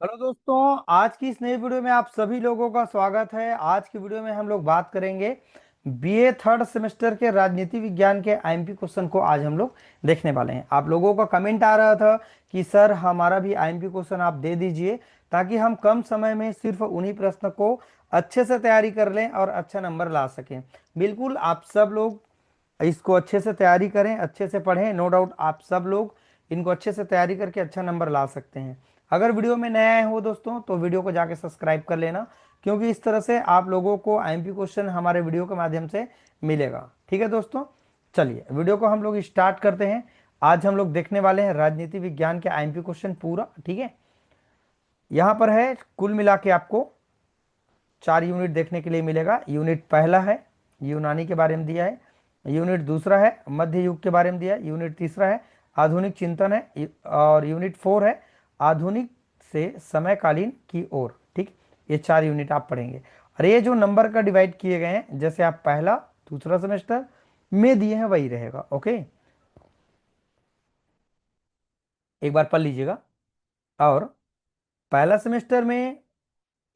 Hello दोस्तों, आज की इस नई वीडियो में आप सभी लोगों का स्वागत है। आज की वीडियो में हम लोग बात करेंगे बीए थर्ड सेमेस्टर के राजनीति विज्ञान के आईएमपी क्वेश्चन को आज हम लोग देखने वाले हैं। आप लोगों का कमेंट आ रहा था कि सर हमारा भी आईएमपी क्वेश्चन आप दे दीजिए ताकि हम कम समय में सिर्फ उन्हीं प्रश्न को अच्छे से तैयारी कर लें और अच्छा नंबर ला सकें। बिल्कुल आप सब लोग इसको अच्छे से तैयारी करें, अच्छे से पढ़ें। नो डाउट आप सब लोग इनको अच्छे से तैयारी करके अच्छा नंबर ला सकते हैं। अगर वीडियो में नए आए हो दोस्तों तो वीडियो को जाके सब्सक्राइब कर लेना, क्योंकि इस तरह से आप लोगों को आईएमपी क्वेश्चन हमारे वीडियो के माध्यम से मिलेगा। ठीक है दोस्तों, चलिए वीडियो को हम लोग स्टार्ट करते हैं। आज हम लोग देखने वाले हैं राजनीति विज्ञान के आईएमपी क्वेश्चन पूरा। ठीक है, यहाँ पर है कुल मिला के आपको 4 यूनिट देखने के लिए मिलेगा। यूनिट पहला है यूनानी के बारे में दिया है, यूनिट दूसरा है मध्य युग के बारे में दिया है, यूनिट तीसरा है आधुनिक चिंतन है, और यूनिट 4 है आधुनिक से समयकालीन की ओर। ठीक, ये 4 यूनिट आप पढ़ेंगे। और ये जो नंबर का डिवाइड किए गए हैं, जैसे आप पहला दूसरा सेमेस्टर में दिए हैं वही रहेगा। ओके, एक बार पढ़ लीजिएगा। और पहला सेमेस्टर में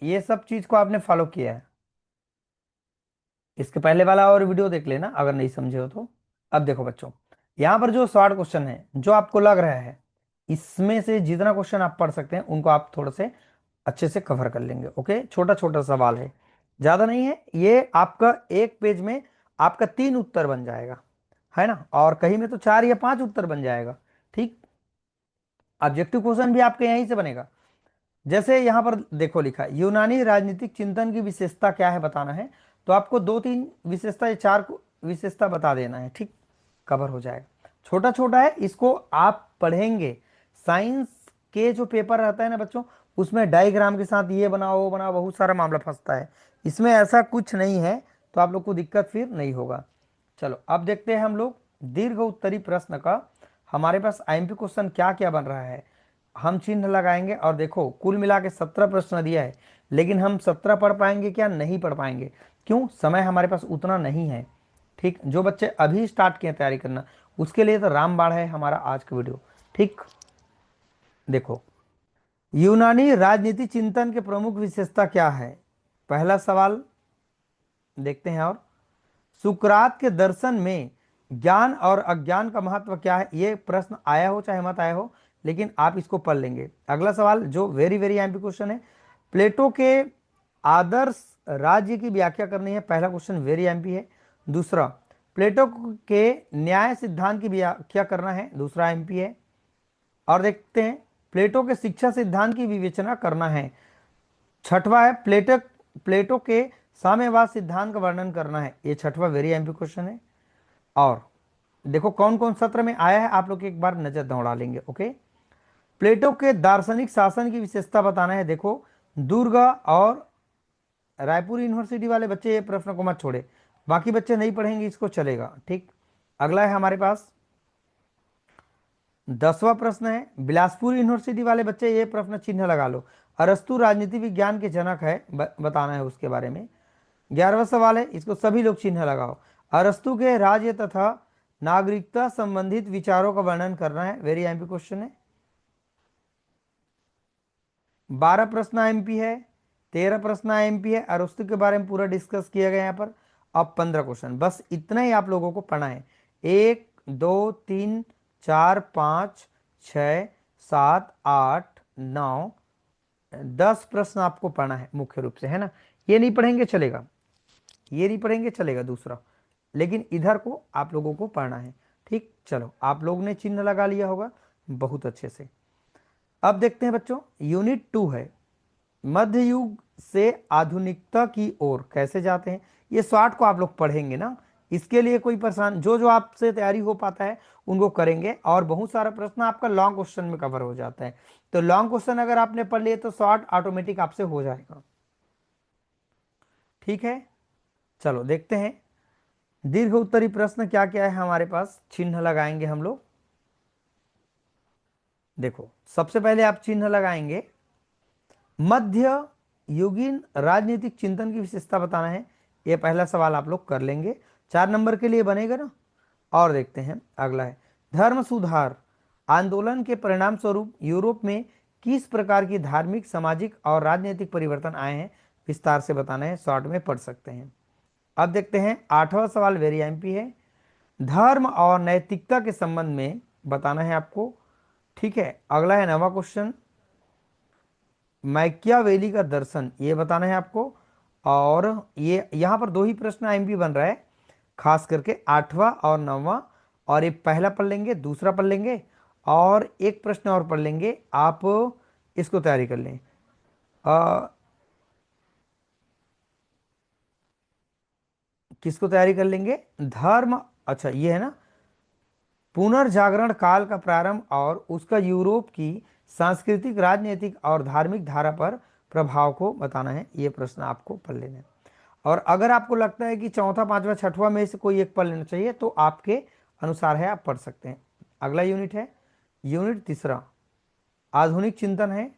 ये सब चीज को आपने फॉलो किया है, इसके पहले वाला और वीडियो देख लेना अगर नहीं समझे हो तो। अब देखो बच्चों, यहाँ पर जो शॉर्ट क्वेश्चन है जो आपको लग रहा है, इसमें से जितना क्वेश्चन आप पढ़ सकते हैं उनको आप थोड़े से अच्छे से कवर कर लेंगे। ओके, छोटा छोटा सवाल है, ज्यादा नहीं है। ये आपका एक पेज में आपका 3 उत्तर बन जाएगा, है ना, और कहीं में तो 4 या 5 उत्तर बन जाएगा। ठीक, ऑब्जेक्टिव क्वेश्चन भी आपके यहीं से बनेगा। जैसे यहां पर देखो लिखा है यूनानी राजनीतिक चिंतन की विशेषता क्या है बताना है, तो आपको 2-3 विशेषता या 4 विशेषता बता देना है। ठीक, कवर हो जाएगा। छोटा छोटा है, इसको आप पढ़ेंगे। साइंस के जो पेपर रहता है ना बच्चों, उसमें डायग्राम के साथ ये बनाओ वो बनाओ, बहुत सारा मामला फंसता है। इसमें ऐसा कुछ नहीं है, तो आप लोग को दिक्कत फिर नहीं होगा। चलो अब देखते हैं हम लोग दीर्घ उत्तरी प्रश्न का हमारे पास आईएमपी क्वेश्चन क्या क्या बन रहा है। हम चिन्ह लगाएंगे और देखो कुल मिला के 17 प्रश्न दिया है, लेकिन हम 17 पढ़ पाएंगे क्या? नहीं पढ़ पाएंगे। क्यों? समय हमारे पास उतना नहीं है। ठीक, जो बच्चे अभी स्टार्ट किए तैयारी करना, उसके लिए तो रामबाण है हमारा आज का वीडियो। ठीक, देखो यूनानी राजनीति चिंतन के प्रमुख विशेषता क्या है, पहला सवाल देखते हैं। और सुकरात के दर्शन में ज्ञान और अज्ञान का महत्व क्या है? ये प्रश्न आया हो चाहे मत आया हो, लेकिन आप इसको पढ़ लेंगे। अगला सवाल जो वेरी वेरी एमपी क्वेश्चन है, प्लेटो के आदर्श राज्य की व्याख्या करनी है। पहला क्वेश्चन वेरी एमपी है। दूसरा, प्लेटो के न्याय सिद्धांत की व्याख्या करना है, दूसरा एमपी है। और देखते हैं प्लेटो के शिक्षा सिद्धांत की विवेचना करना है। छठवा है प्लेटो प्लेटो के साम्यवाद सिद्धांत का वर्णन करना है, ये छठवा वेरी एमपी क्वेश्चन है। और देखो कौन कौन सत्र में आया है, आप लोग एक बार नजर दौड़ा लेंगे। ओके, प्लेटो के दार्शनिक शासन की विशेषता बताना है। देखो दुर्ग और रायपुर यूनिवर्सिटी वाले बच्चे ये प्रश्न को मत छोड़े, बाकी बच्चे नहीं पढ़ेंगे इसको चलेगा। ठीक, अगला है हमारे पास 10वां प्रश्न है, बिलासपुर यूनिवर्सिटी वाले बच्चे ये प्रश्न चिन्ह लगा लो। अरस्तु राजनीति विज्ञान के जनक है, बताना है उसके बारे में। 11वां सवाल है, इसको सभी लोग चिन्ह लगाओ। अरस्तु के राज्य तथा नागरिकता संबंधित विचारों का वर्णन करना है, वेरी एमपी क्वेश्चन है। 12 प्रश्न एमपी है, 13 प्रश्न एमपी है। अरस्तु के बारे में पूरा डिस्कस किया गया यहाँ पर। अब 15 क्वेश्चन, बस इतना ही आप लोगों को पढ़ना है। 1 2 3 4 5 6 7 8 9 10 प्रश्न आपको पढ़ना है मुख्य रूप से, है ना। ये नहीं पढ़ेंगे चलेगा, ये नहीं पढ़ेंगे चलेगा दूसरा, लेकिन इधर को आप लोगों को पढ़ना है। ठीक, चलो आप लोग ने चिन्ह लगा लिया होगा बहुत अच्छे से। अब देखते हैं बच्चों यूनिट 2 है मध्य युग से आधुनिकता की ओर कैसे जाते हैं। ये शॉर्ट को आप लोग पढ़ेंगे ना, इसके लिए कोई परेशान, जो जो आपसे तैयारी हो पाता है उनको करेंगे। और बहुत सारा प्रश्न आपका लॉन्ग क्वेश्चन में कवर हो जाता है, तो लॉन्ग क्वेश्चन अगर आपने पढ़ लिए तो शॉर्ट ऑटोमेटिक आपसे हो जाएगा। ठीक है, चलो देखते हैं दीर्घ उत्तरी प्रश्न क्या क्या है हमारे पास, चिन्ह लगाएंगे हम लोग। देखो सबसे पहले आप चिन्ह लगाएंगे मध्य युगीन राजनीतिक चिंतन की विशेषता बताना है, ये पहला सवाल आप लोग कर लेंगे, 4 नंबर के लिए बनेगा ना। और देखते हैं अगला है धर्म सुधार आंदोलन के परिणाम स्वरूप यूरोप में किस प्रकार की धार्मिक, सामाजिक और राजनीतिक परिवर्तन आए हैं, विस्तार से बताना है, शॉर्ट में पढ़ सकते हैं। अब देखते हैं 8वां सवाल, वेरी एमपी है। धर्म और नैतिकता के संबंध में बताना है आपको। ठीक है, अगला है 9वां क्वेश्चन, मैकियावेली का दर्शन, ये बताना है आपको। और ये यहाँ पर दो ही प्रश्न एमपी बन रहा है, खास करके 8वां और 9वां। और एक पहला पढ़ लेंगे, दूसरा पढ़ लेंगे, और एक प्रश्न और पढ़ लेंगे। आप इसको तैयारी कर लें। अ, किसको तैयारी कर लेंगे? धर्म, अच्छा ये है ना, पुनर्जागरण काल का प्रारंभ और उसका यूरोप की सांस्कृतिक, राजनीतिक और धार्मिक धारा पर प्रभाव को बताना है। ये प्रश्न आपको पढ़ लेना है। और अगर आपको लगता है कि चौथा, पांचवा, छठवां में से कोई एक पढ़ लेना चाहिए, तो आपके अनुसार है, आप पढ़ सकते हैं। अगला यूनिट है यूनिट तीसरा, आधुनिक चिंतन है।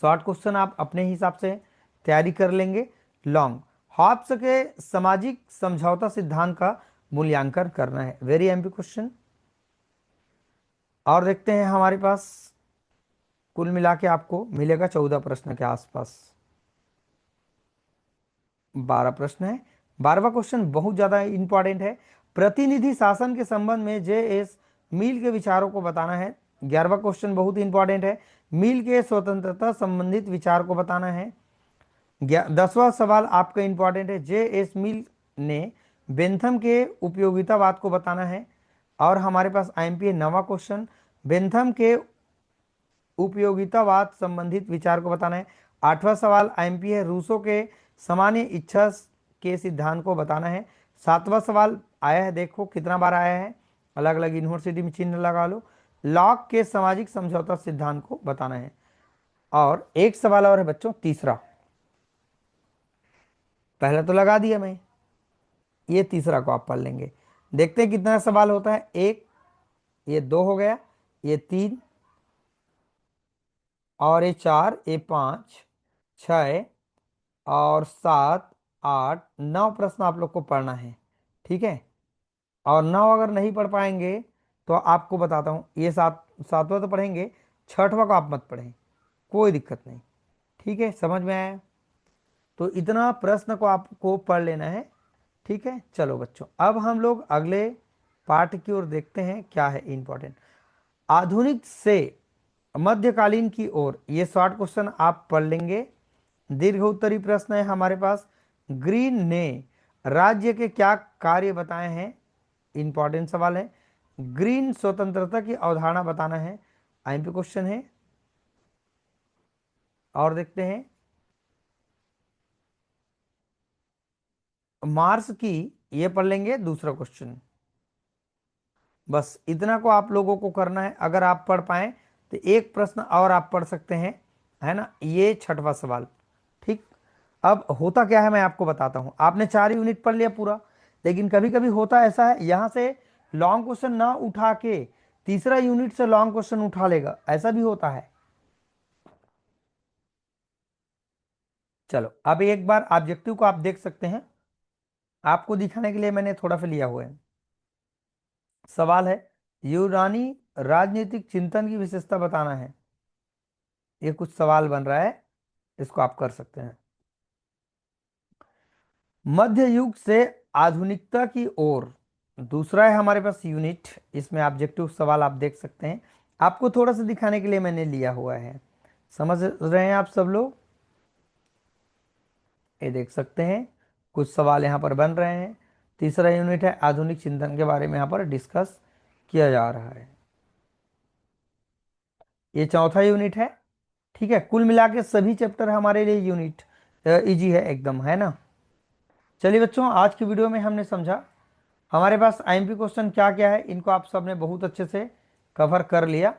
शॉर्ट क्वेश्चन आप अपने हिसाब से तैयारी कर लेंगे। लॉन्ग, हॉब्स के सामाजिक समझौता सिद्धांत का मूल्यांकन करना है, वेरी एमपी क्वेश्चन। और देखते हैं, हमारे पास कुल मिला के आपको मिलेगा 14 प्रश्न के आसपास। 12 प्रश्न है। 12वां क्वेश्चन बहुत ज्यादा इंपॉर्टेंट है, प्रतिनिधि शासन के संबंध में जे एस मिल के विचारों को बताना है। 11वां क्वेश्चन बहुत इंपॉर्टेंट है, मिल के स्वतंत्रता संबंधित विचार को बताना है। 10वां सवाल आपका इंपॉर्टेंट है, जे एस मिल ने बेंथम के उपयोगितावाद को बताना है। और हमारे पास आईएमपी 9वां क्वेश्चन, बेंथम के उपयोगितावाद संबंधित विचार को बताना है। 8वां सवाल आईएमपी है, रूसो के सामान्य इच्छा के सिद्धांत को बताना है। 7वां सवाल आया है, देखो कितना बार आया है, अलग अलग यूनिवर्सिटी में चिन्ह लगा लो। लॉक के सामाजिक समझौता सिद्धांत को बताना है। और एक सवाल और है बच्चों, तीसरा, पहला तो लगा दिया मैं, ये तीसरा को आप पढ़ लेंगे। देखते हैं कितना सवाल होता है। एक, ये दो हो गया, ये तीन, और ये चार, ये पाँच, छः और सात, आठ, 9 प्रश्न आप लोग को पढ़ना है। ठीक है, और 9 अगर नहीं पढ़ पाएंगे तो आपको बताता हूँ, ये सातवां तो पढ़ेंगे, छठवां को आप मत पढ़ें, कोई दिक्कत नहीं। ठीक है, समझ में आया? तो इतना प्रश्न को आपको पढ़ लेना है। ठीक है, चलो बच्चों, अब हम लोग अगले पार्ट की ओर देखते हैं, क्या है इंपॉर्टेंट। आधुनिक से मध्यकालीन की ओर, ये शॉर्ट क्वेश्चन आप पढ़ लेंगे। दीर्घ उत्तरी प्रश्न है हमारे पास, ग्रीन ने राज्य के क्या कार्य बताए हैं, इंपॉर्टेंट सवाल है। ग्रीन स्वतंत्रता की अवधारणा बताना है, आईएमपी क्वेश्चन है। और देखते हैं, मार्स की, ये पढ़ लेंगे दूसरा क्वेश्चन। बस इतना को आप लोगों को करना है। अगर आप पढ़ पाए तो एक प्रश्न और आप पढ़ सकते हैं, है ना, ये छठवां सवाल। ठीक, अब होता क्या है मैं आपको बताता हूं। आपने 4 यूनिट पढ़ लिया पूरा, लेकिन कभी कभी होता ऐसा है, यहां से लॉन्ग क्वेश्चन ना उठा के तीसरा यूनिट से लॉन्ग क्वेश्चन उठा लेगा, ऐसा भी होता है। चलो, अब एक बार ऑब्जेक्टिव को आप देख सकते हैं, आपको दिखाने के लिए मैंने थोड़ा सा लिया हुआ है। सवाल है, यूनानी राजनीतिक चिंतन की विशेषता बताना है। ये कुछ सवाल बन रहा है, इसको आप कर सकते हैं। मध्य युग से आधुनिकता की ओर, दूसरा है हमारे पास यूनिट, इसमें ऑब्जेक्टिव सवाल आप देख सकते हैं। आपको थोड़ा सा दिखाने के लिए मैंने लिया हुआ है, समझ रहे हैं आप सब लोग? ये देख सकते हैं, कुछ सवाल यहाँ पर बन रहे हैं। तीसरा यूनिट है, आधुनिक चिंतन के बारे में यहाँ पर डिस्कस किया जा रहा है। ये चौथा यूनिट है। ठीक है, कुल मिला के सभी चैप्टर हमारे लिए यूनिट इजी है एकदम, है ना। चलिए बच्चों, आज की वीडियो में हमने समझा हमारे पास आईएमपी क्वेश्चन क्या क्या है, इनको आप सब ने बहुत अच्छे से कवर कर लिया,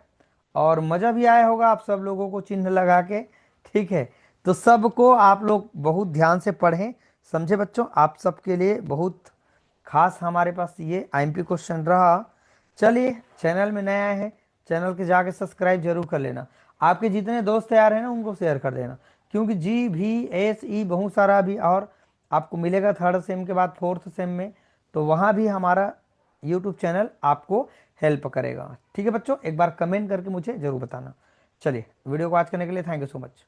और मज़ा भी आया होगा आप सब लोगों को चिन्ह लगा के। ठीक है, तो सबको आप लोग बहुत ध्यान से पढ़ें, समझे बच्चों, आप सबके लिए बहुत खास हमारे पास ये आईएमपी क्वेश्चन रहा। चलिए, चैनल में नया है, चैनल के जाके सब्सक्राइब जरूर कर लेना। आपके जितने दोस्त तैयार हैं ना, उनको शेयर कर देना, क्योंकि जी भी एस ई बहुत सारा भी और आपको मिलेगा थर्ड सेम के बाद फोर्थ सेम में, तो वहाँ भी हमारा यूट्यूब चैनल आपको हेल्प करेगा। ठीक है बच्चों, एक बार कमेंट करके मुझे ज़रूर बताना। चलिए, वीडियो को आज करने के लिए थैंक यू सो मच।